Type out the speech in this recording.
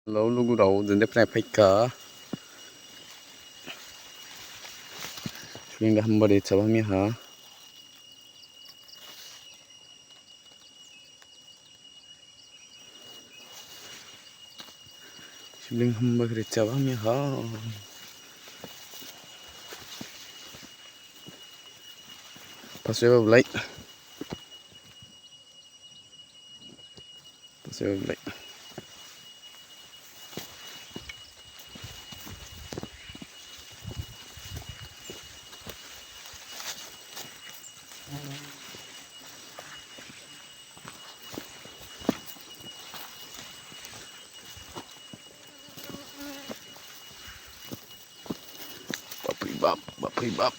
Lâu lúc đầu dần đẹp này phải cả Suling hamba dito sa kami ha. Suling hamba dito sa kami ha. Pasok light. Pasok light. Bapibap, bapibap.